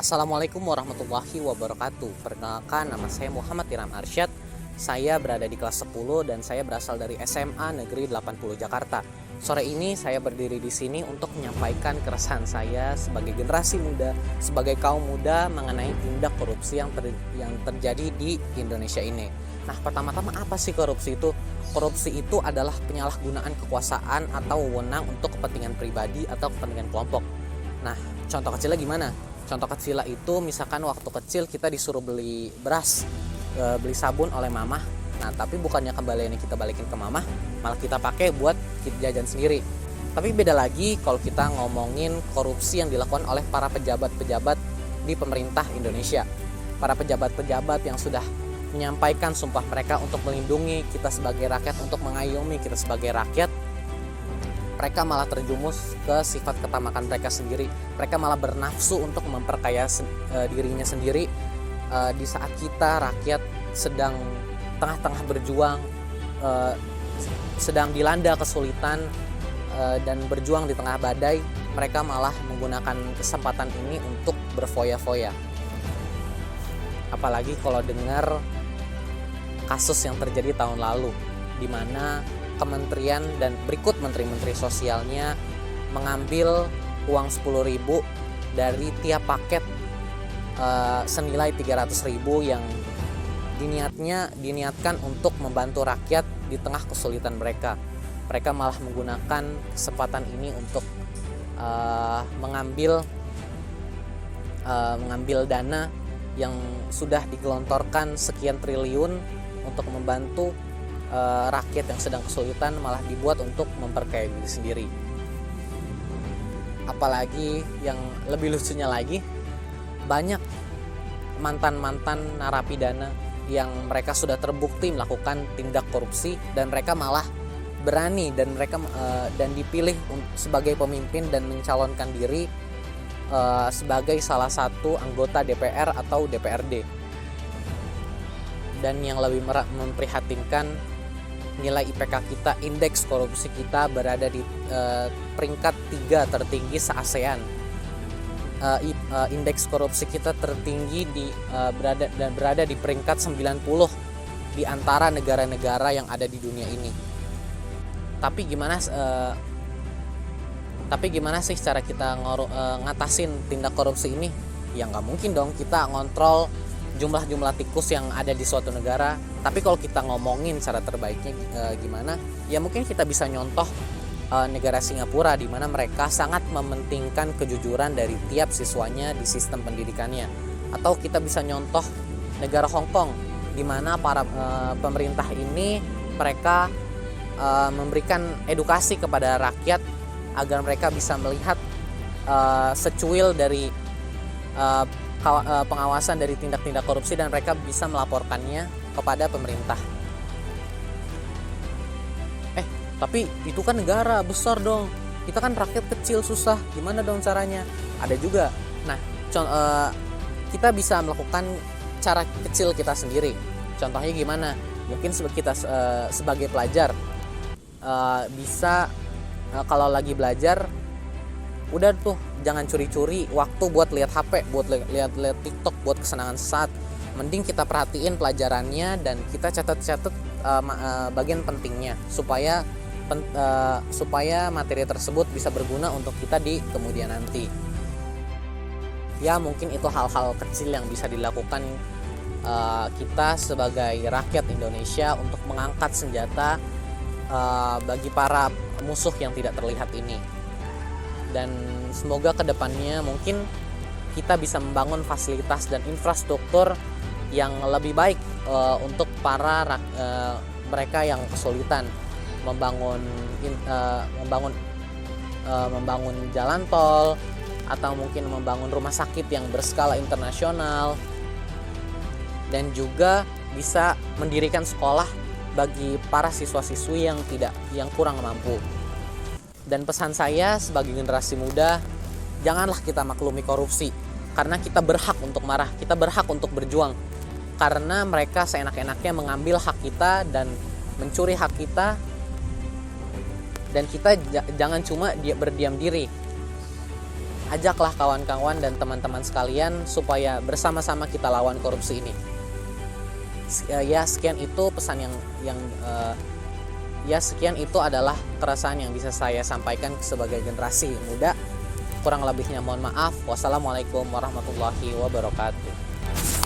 Assalamualaikum warahmatullahi wabarakatuh. Perkenalkan, nama saya Muhammad Iram Arsyad. Saya berada di kelas 10 dan saya berasal dari SMA Negeri 80 Jakarta. Sore ini saya berdiri di sini untuk menyampaikan keresahan saya sebagai generasi muda, sebagai kaum muda mengenai tindak korupsi yang terjadi di Indonesia ini. Nah, pertama-tama apa sih korupsi itu? Korupsi itu adalah penyalahgunaan kekuasaan atau wewenang untuk kepentingan pribadi atau kepentingan kelompok. Nah, contoh kecilnya gimana? Contoh kecilnya itu misalkan waktu kecil kita disuruh beli beras, beli sabun oleh mamah. Nah, tapi bukannya kembaliannya kita balikin ke mamah, malah kita pakai buat kita jajan sendiri. Tapi beda lagi kalau kita ngomongin korupsi yang dilakukan oleh para pejabat-pejabat di pemerintah Indonesia. Para pejabat-pejabat yang sudah menyampaikan sumpah mereka untuk melindungi kita sebagai rakyat, untuk mengayomi kita sebagai rakyat, mereka malah terjumus ke sifat ketamakan mereka sendiri. Mereka malah bernafsu untuk memperkaya dirinya sendiri di saat kita rakyat sedang tengah-tengah berjuang, sedang dilanda kesulitan dan berjuang di tengah badai. Mereka malah menggunakan kesempatan ini untuk berfoya-foya. Apalagi kalau dengar kasus yang terjadi tahun lalu, di mana kementerian dan berikut menteri-menteri sosialnya mengambil uang 10.000 dari tiap paket senilai 300.000 yang diniatkan untuk membantu rakyat di tengah kesulitan mereka. Mereka malah menggunakan kesempatan ini untuk mengambil dana yang sudah digelontorkan sekian triliun untuk membantu rakyat yang sedang kesulitan, malah dibuat untuk memperkaya diri sendiri. Apalagi yang lebih lucunya lagi, banyak mantan-mantan narapidana yang mereka sudah terbukti melakukan tindak korupsi dan mereka malah berani dan dipilih sebagai pemimpin dan mencalonkan diri sebagai salah satu anggota DPR atau DPRD. Dan yang lebih memprihatinkan, nilai IPK kita, indeks korupsi kita berada di peringkat 3 tertinggi se-ASEAN. Indeks korupsi kita tertinggi berada di peringkat 90 di antara negara-negara yang ada di dunia ini. Tapi gimana sih cara kita ngatasin tindak korupsi ini? Ya nggak mungkin dong kita ngontrol jumlah tikus yang ada di suatu negara. Tapi kalau kita ngomongin cara terbaiknya gimana, ya mungkin kita bisa nyontoh negara Singapura, di mana mereka sangat mementingkan kejujuran dari tiap siswanya di sistem pendidikannya. Atau kita bisa nyontoh negara Hong Kong, di mana para pemerintah ini mereka memberikan edukasi kepada rakyat agar mereka bisa melihat secuil dari pengawasan dari tindak-tindak korupsi dan mereka bisa melaporkannya kepada pemerintah. Tapi itu kan negara besar dong, kita kan rakyat kecil susah, gimana dong caranya? Ada juga. Nah, kita bisa melakukan cara kecil kita sendiri. Contohnya gimana? Mungkin kita sebagai pelajar bisa kalau lagi belajar, udah tuh jangan curi-curi waktu buat lihat HP, buat lihat TikTok, buat kesenangan sesaat. Mending kita perhatiin pelajarannya dan kita catat bagian pentingnya supaya materi tersebut bisa berguna untuk kita di kemudian nanti. Ya mungkin itu hal-hal kecil yang bisa dilakukan kita sebagai rakyat Indonesia untuk mengangkat senjata bagi para musuh yang tidak terlihat ini. Dan semoga kedepannya mungkin kita bisa membangun fasilitas dan infrastruktur yang lebih baik untuk para mereka yang kesulitan, membangun jalan tol atau mungkin membangun rumah sakit yang berskala internasional, dan juga bisa mendirikan sekolah bagi para siswa-siswi yang kurang mampu. Dan pesan saya sebagai generasi muda, janganlah kita maklumi korupsi, karena kita berhak untuk marah, kita berhak untuk berjuang. Karena mereka seenak-enaknya mengambil hak kita dan mencuri hak kita, dan kita jangan cuma berdiam diri. ajaklah kawan-kawan dan teman-teman sekalian supaya bersama-sama kita lawan korupsi ini. Ya sekian itu pesan sekian itu adalah keresahan yang bisa saya sampaikan sebagai generasi muda. Kurang lebihnya mohon maaf. Wassalamualaikum warahmatullahi wabarakatuh.